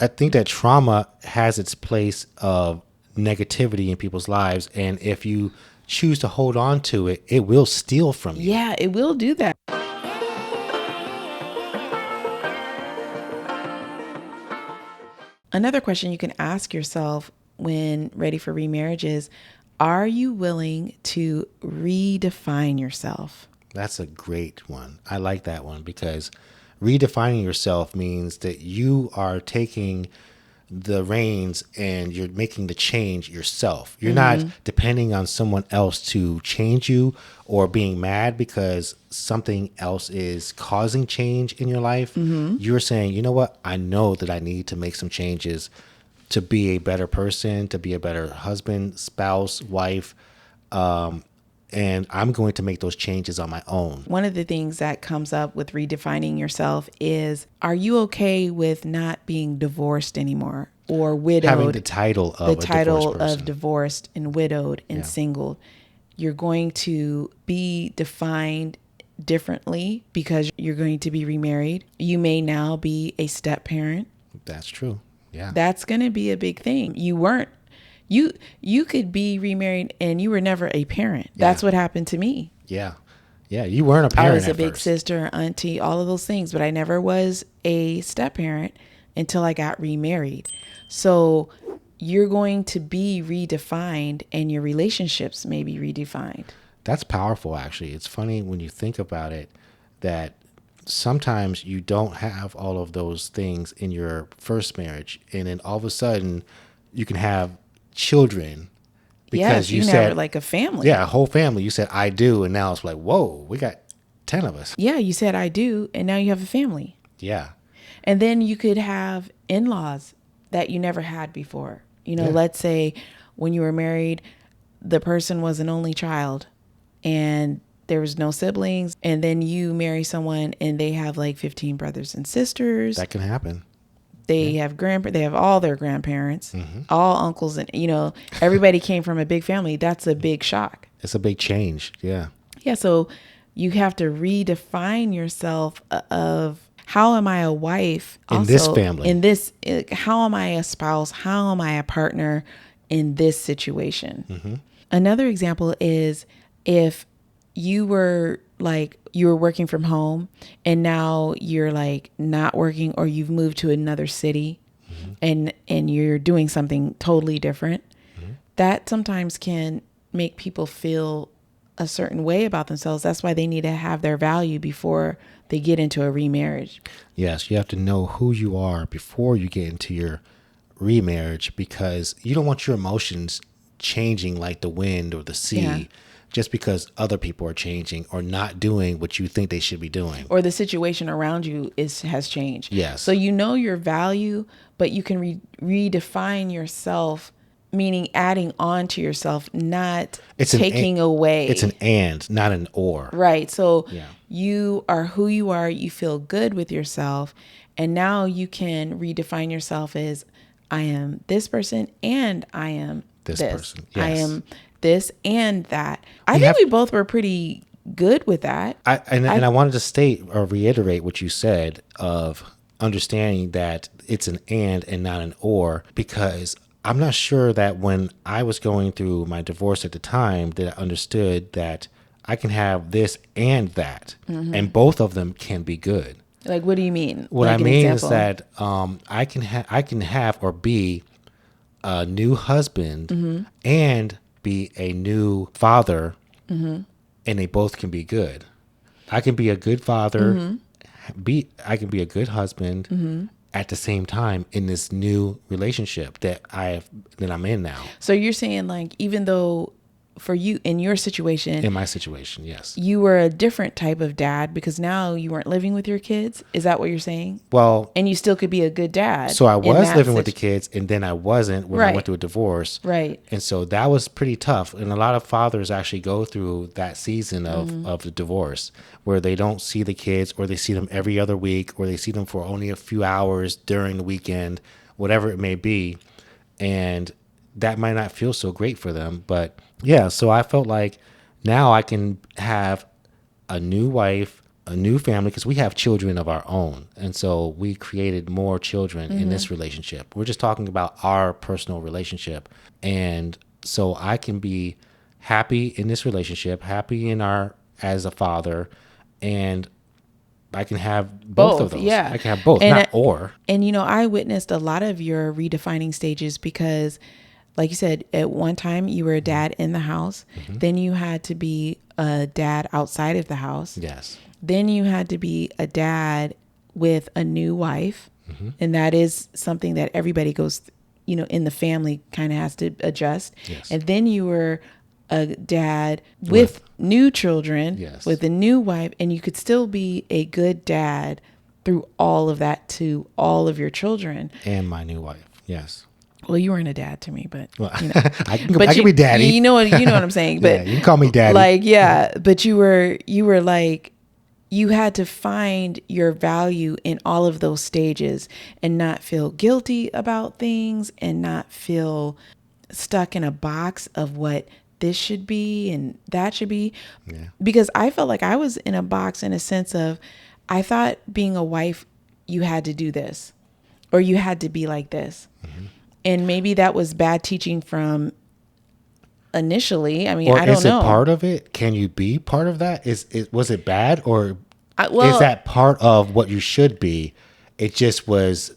I think that trauma has its place of negativity in people's lives. And if you choose to hold on to it, it will steal from you. Yeah, it will do that. Another question you can ask yourself when ready for remarriage is, are you willing to redefine yourself? That's a great one. I like that one because redefining yourself means that you are taking the reins and you're making the change yourself. You're not depending on someone else to change you or being mad because something else is causing change in your life. You're saying, you know what? I know that I need to make some changes to be a better person, to be a better husband, spouse, wife. And I'm going to make those changes on my own. One of the things that comes up with redefining yourself is, are you okay with not being divorced anymore or widowed? Having the title of the title divorced person. of divorced and widowed and single. You're going to be defined differently because you're going to be remarried. You may now be a step parent. That's true. Yeah. That's going to be a big thing. You could be remarried and you were never a parent. That's what happened to me. Yeah. Yeah. You weren't a parent. I was a at big first. sister, auntie, all of those things, but I never was a step parent until I got remarried. So you're going to be redefined and your relationships may be redefined. That's powerful, actually. It's funny when you think about it that sometimes you don't have all of those things in your first marriage. And then all of a sudden you can have children because you can said have like a family. Yeah, a whole family. You said, I do. And now it's like, whoa, we got 10 of us. Yeah, you said I do. And now you have a family. Yeah. And then you could have in-laws that you never had before. Let's say when you were married, the person was an only child and there was no siblings. And then you marry someone and they have like 15 brothers and sisters. That can happen. They have they have all their grandparents, all uncles, and everybody came from a big family. That's a big shock. It's a big change. Yeah. Yeah. So you have to redefine yourself of, how am I a wife in this family? How am I a spouse? How am I a partner in this situation? Another example is if you were working from home and now you're like not working, or you've moved to another city and you're doing something totally different. That sometimes can make people feel a certain way about themselves. That's why they need to have their value before they get into a remarriage. Yes, you have to know who you are before you get into your remarriage, because you don't want your emotions changing like the wind or the sea just because other people are changing or not doing what you think they should be doing. Or the situation around you has changed. Yes. So you know your value, but you can redefine yourself, meaning adding on to yourself, not taking away. It's an and, not an or. Right. So you are who you are. You feel good with yourself. And now you can redefine yourself as, I am this person and I am this person. Yes. I am this and that. I think we both were pretty good with that. I wanted to state or reiterate what you said of understanding that it's an and not an or, because I'm not sure that when I was going through my divorce at the time that I understood that I can have this and that, and both of them can be good. Like, what do you mean? What I mean is that I can have or be a new husband and be a new father, and they both can be good. I can be a good father, I can be a good husband at the same time in this new relationship that I'm in now. So you're saying, like, even though for you, in your situation, in my situation, yes, you were a different type of dad because now you weren't living with your kids. Is that what you're saying? Well, and you still could be a good dad. So I was living with the kids, and then I wasn't when I went through a divorce. Right. And so that was pretty tough. And a lot of fathers actually go through that season of the divorce where they don't see the kids, or they see them every other week, or they see them for only a few hours during the weekend, whatever it may be. And that might not feel so great for them. But yeah, so I felt like now I can have a new wife, a new family because we have children of our own. And so we created more children in this relationship. We're just talking about our personal relationship. And so I can be happy in this relationship, happy in our as a father, and I can have both of those. Yeah. I can have both, and not or. And, I witnessed a lot of your redefining stages because, like you said, at one time you were a dad in the house. Then you had to be a dad outside of the house. Yes. Then you had to be a dad with a new wife. And that is something that everybody goes, in the family kind of has to adjust. Yes. And then you were a dad with new children, Yes. with a new wife, and you could still be a good dad through all of that to all of your children. And my new wife. Yes. Well, you weren't a dad to me, but I can be daddy. You know what I'm saying. But you can call me daddy. But you were like, you had to find your value in all of those stages and not feel guilty about things and not feel stuck in a box of what this should be and that should be. Yeah. Because I felt like I was in a box in a sense of, I thought being a wife, you had to do this or you had to be like this. And maybe that was bad teaching from initially. I mean, I don't know. Is it part of it? Can you be part of that? Was it bad or is that part of what you should be? It just was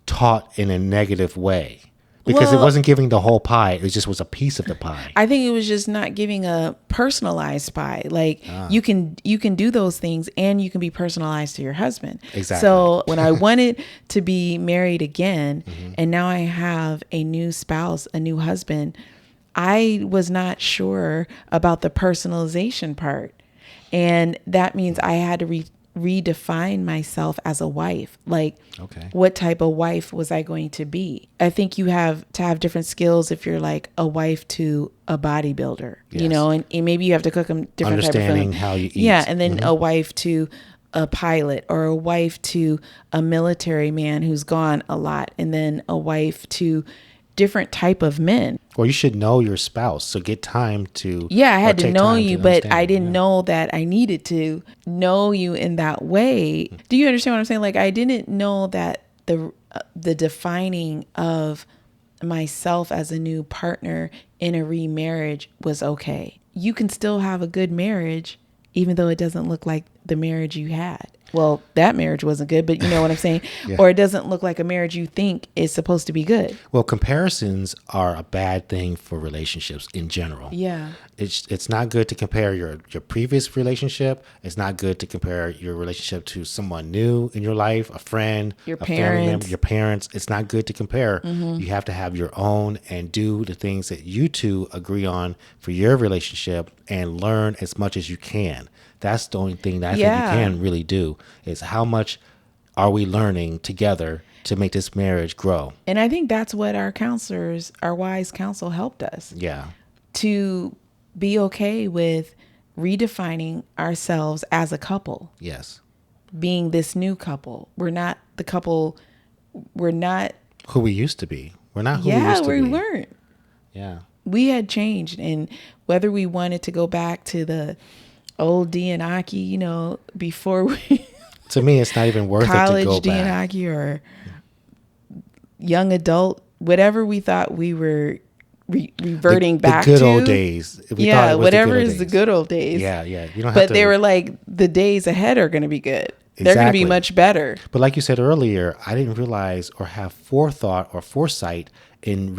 taught in a negative way. Because it wasn't giving the whole pie. It just was a piece of the pie. I think it was just not giving a personalized pie. Like you can do those things and you can be personalized to your husband. Exactly. So when I wanted to be married again and now I have a new spouse, a new husband, I was not sure about the personalization part. And that means I had to redefine myself as a wife. Like, what type of wife was I going to be? I think you have to have different skills if you're like a wife to a bodybuilder, and maybe you have to cook them different type of food. Understanding how you eat. Yeah, and then a wife to a pilot or a wife to a military man who's gone a lot, and then a wife to different type of men. Well, you should know your spouse, so get time to. Yeah, I had to know you, but I didn't know that I needed to know you in that way. Do you understand what I'm saying? Like, I didn't know that the defining of myself as a new partner in a remarriage was okay. You can still have a good marriage, even though it doesn't look like the marriage you had. Well, that marriage wasn't good, but you know what I'm saying? Yeah. Or it doesn't look like a marriage you think is supposed to be good. Well, comparisons are a bad thing for relationships in general. Yeah. It's not good to compare your previous relationship. It's not good to compare your relationship to someone new in your life, a friend, your family member, your parents. It's not good to compare. You have to have your own and do the things that you two agree on for your relationship and learn as much as you can. That's the only thing that I think you can really do is how much are we learning together to make this marriage grow. And I think that's what our counselors, our wise counsel helped us. Yeah. To be okay with redefining ourselves as a couple. Yes. Being this new couple. We're not the couple. We're not who we used to be. We're not who we used to be. Yeah, we weren't. Yeah. We had changed. And whether we wanted to go back to the old D and Aki, before we to me it's not even worth it to go back. College D and Aki or young adult, whatever we thought we were reverting back to. The good old days. Whatever is the good old days. Yeah. You don't have but to, they were like, the days ahead are going to be good. Exactly. They're going to be much better. But like you said earlier, I didn't realize or have forethought or foresight in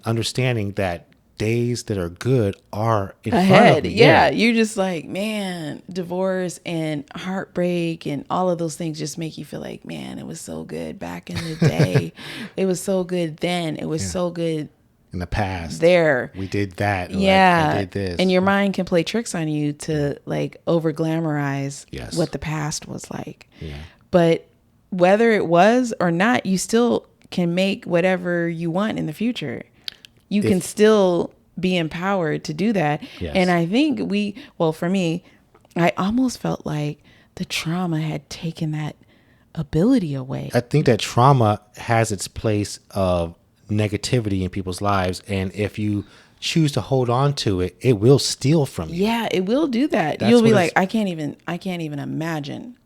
understanding that days that are good are in front of me. Yeah. You're just like, man, divorce and heartbreak and all of those things just make you feel like, man, it was so good back in the day. It was so good then. It was so good in the past. There. We did that. Yeah. I did this. And your mind can play tricks on you to like over glamorize what the past was like. Yeah. But whether it was or not, you still can make whatever you want in the future. You can still be empowered to do that. Yes. And I think for me, I almost felt like the trauma had taken that ability away. I think that trauma has its place of negativity in people's lives. And if you choose to hold on to it, it will steal from you. Yeah, it will do that. That's You'll be what like, I can't even imagine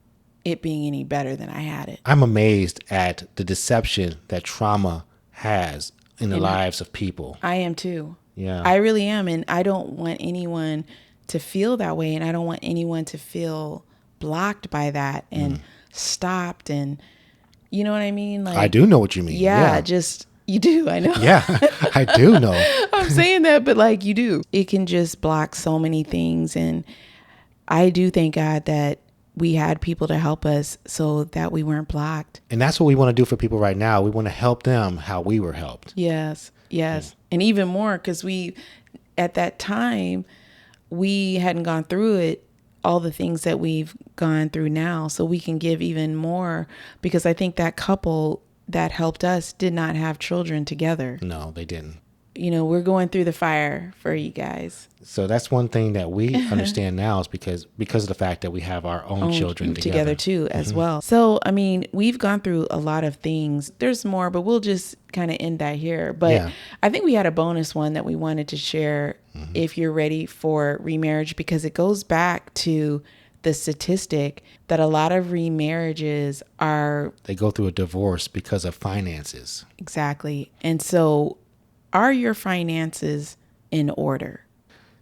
it being any better than I had it. I'm amazed at the deception that trauma has in the lives of people. I am too. Yeah. I really am. And I don't want anyone to feel that way. And I don't want anyone to feel blocked by that and stopped. And you know what I mean? Like, I do know what you mean. Yeah, just, you do. I know. Yeah, I do know. I'm saying that, but like you do. It can just block so many things. And I do thank God that we had people to help us so that we weren't blocked. And that's what we want to do for people right now. We want to help them how we were helped. Yes. And even more because at that time, we hadn't gone through it, all the things that we've gone through now. So we can give even more because I think that couple that helped us did not have children together. No, they didn't. You know, we're going through the fire for you guys. So that's one thing that we understand now is because of the fact that we have our own children together too as well. So, I mean, we've gone through a lot of things. There's more, but we'll just kind of end that here. But I think we had a bonus one that we wanted to share if you're ready for remarriage, because it goes back to the statistic that a lot of remarriages they go through a divorce because of finances. Exactly. And so are your finances in order?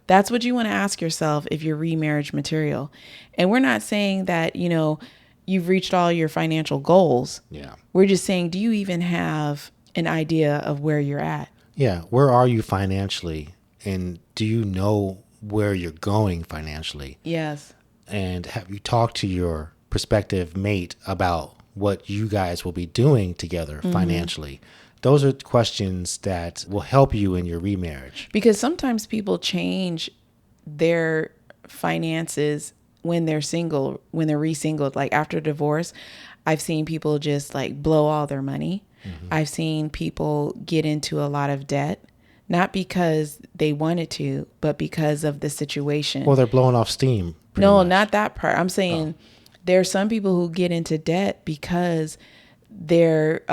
That's what you want to ask yourself if you're remarriage material. And we're not saying that, you know, you've reached all your financial goals. Yeah. We're just saying, do you even have an idea of where you're at? Yeah. Where are you financially? And do you know where you're going financially? Yes. And have you talked to your prospective mate about what you guys will be doing together financially? Those are questions that will help you in your remarriage. Because sometimes people change their finances when they're single, when they're re-singled, like after divorce. I've seen people just like blow all their money. I've seen people get into a lot of debt, not because they wanted to, but because of the situation. Well, they're blowing off steam. No, much. not that part. I'm saying there are some people who get into debt because their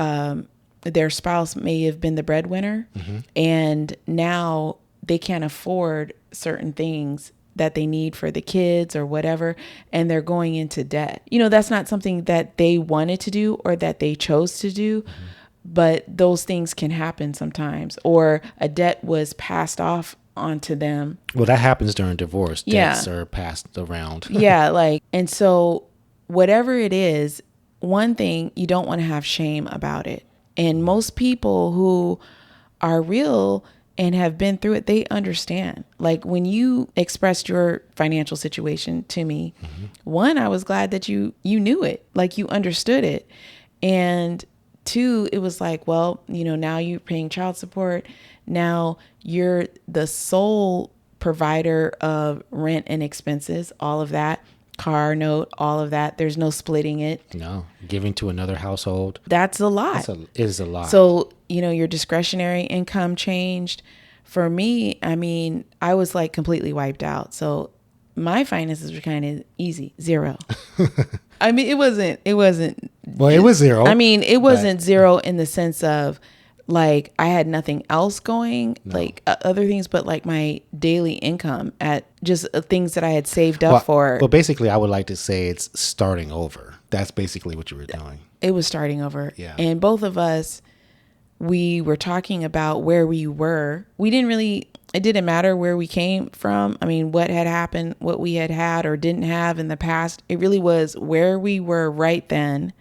spouse may have been the breadwinner, and now they can't afford certain things that they need for the kids or whatever, and they're going into debt. You know, that's not something that they wanted to do or that they chose to do, but those things can happen sometimes, or a debt was passed off onto them. Well, that happens during divorce. Yeah. Debts are passed around. Yeah, like, and so whatever it is, one thing, you don't want to have shame about it. And most people who are real and have been through it, they understand. Like when you expressed your financial situation to me, one, I was glad that you knew it, like you understood it. And two, it was like, well, you know, now you're paying child support. Now you're the sole provider of rent and expenses, all of that, car note, all of that. There's no splitting it. No, giving to another household. That's a lot. It is a lot. So, you know, your discretionary income changed. For me, I mean, I was like completely wiped out. So my finances were kind of easy, zero. I mean, it wasn't. Well, it was zero. I mean, it wasn't zero in the sense of like I had nothing else going, like other things, but like my daily income at just things that I had saved up for. Well, basically, I would like to say it's starting over. That's basically what you were doing. It was starting over. Yeah. And both of us, we were talking about where we were. It didn't matter where we came from. I mean, what had happened, what we had or didn't have in the past. It really was where we were right then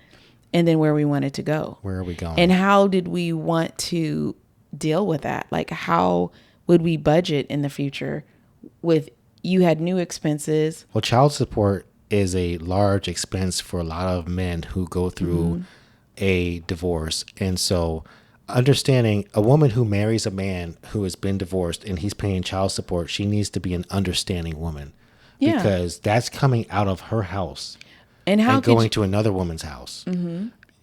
and then where we wanted to go. Where are we going? And how did we want to deal with that? Like, how would we budget in the future with, you had new expenses? Well, child support is a large expense for a lot of men who go through a divorce. And so understanding a woman who marries a man who has been divorced and he's paying child support, she needs to be an understanding woman. Yeah. Because that's coming out of her house And how and going to another woman's house.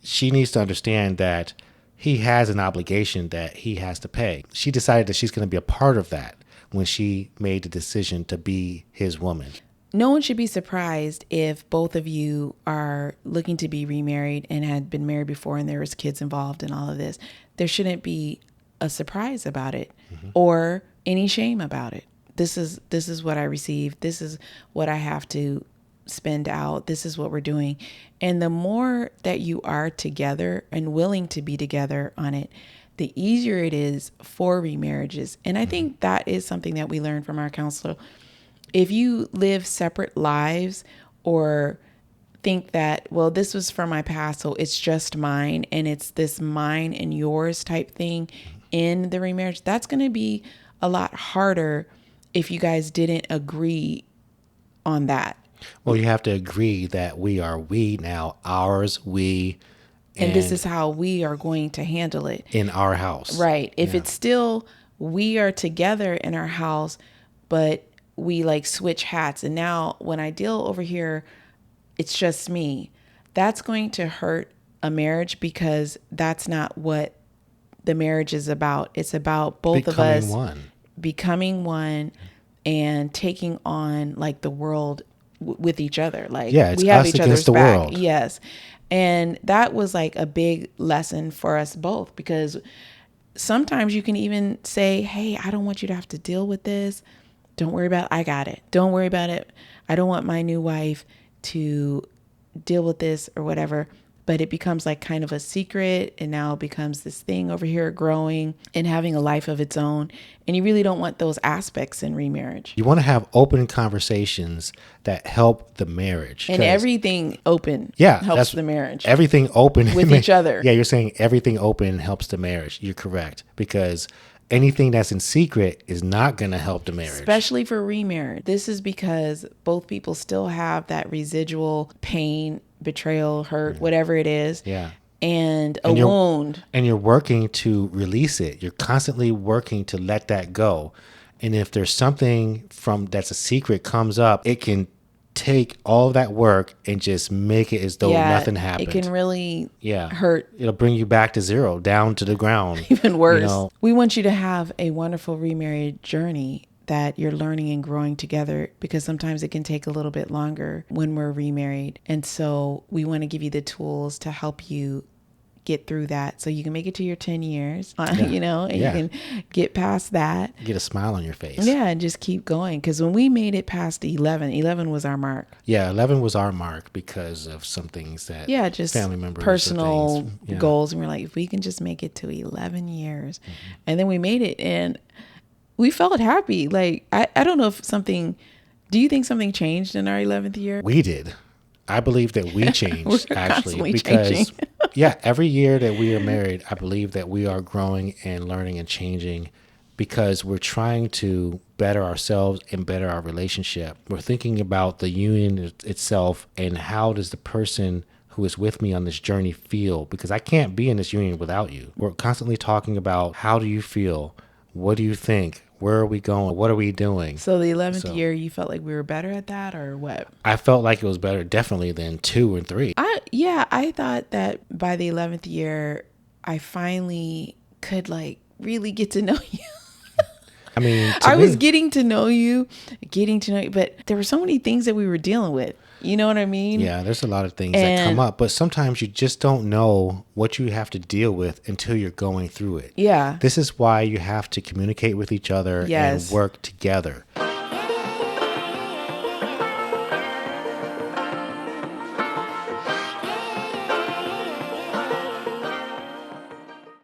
She needs to understand that he has an obligation that he has to pay. She decided that she's going to be a part of that when she made the decision to be his woman. No one should be surprised if both of you are looking to be remarried and had been married before and there was kids involved in all of this. There shouldn't be a surprise about it or any shame about it. This is what I received. This is what I have to spend out. This is what we're doing. And the more that you are together and willing to be together on it, the easier it is for remarriages. And I think that is something that we learned from our counselor. If you live separate lives or think that, well, this was from my past, so it's just mine, and it's this mine and yours type thing in the remarriage, that's going to be a lot harder if you guys didn't agree on that. Well, you have to agree that we are we now, ours, we. And this is how we are going to handle it. In our house. Right. If it's still, we are together in our house, but we like switch hats. And now when I deal over here, it's just me. That's going to hurt a marriage because that's not what the marriage is about. It's about both of us becoming one and taking on like the world with each other. Like it's we have us each other's against the back. world. Yes. And that was like a big lesson for us both, because sometimes you can even say, hey, I don't want you to have to deal with this. Don't worry about it. I got it. Don't worry about it. I don't want my new wife to deal with this or whatever. But it becomes like kind of a secret, and now it becomes this thing over here growing and having a life of its own. And you really don't want those aspects in remarriage. You want to have open conversations that help the marriage. And everything open helps the marriage. Everything open. With each other. Yeah, you're saying everything open helps the marriage. You're correct. Because anything that's in secret is not going to help the marriage. Especially for remarriage. This is because both people still have that residual pain, betrayal, hurt, whatever it is. Yeah. And a wound. And you're working to release it. You're constantly working to let that go. And if there's something that's a secret comes up, it can take all of that work and just make it as though nothing happened. It can really hurt. It'll bring you back to zero, down to the ground. Even worse. We want you to have a wonderful remarried journey that you're learning and growing together, because sometimes it can take a little bit longer when we're remarried. And so we want to give you the tools to help you get through that so you can make it to your 10 years, you can get past that. Get a smile on your face. Yeah, and just keep going. Because when we made it past 11 was our mark. Yeah, 11 was our mark because of some things that just family members, personal goals. And we're like, if we can just make it to 11 years. And then we made it, and we felt happy. Like, I don't know if do you think something changed in our 11th year? We did. I believe that we changed actually, because every year that we are married, I believe that we are growing and learning and changing, because we're trying to better ourselves and better our relationship. We're thinking about the union itself and how does the person who is with me on this journey feel, because I can't be in this union without you. We're constantly talking about, how do you feel? What do you think? Where are we going? What are we doing? So the 11th year, you felt like we were better at that, or what? I felt like it was better definitely than 2 and 3. I thought that by the 11th year, I finally could like really get to know you. I mean, I was getting to know you, but there were so many things that we were dealing with. You know what I mean? Yeah, there's a lot of things that come up, but sometimes you just don't know what you have to deal with until you're going through it. Yeah. This is why you have to communicate with each other and work together.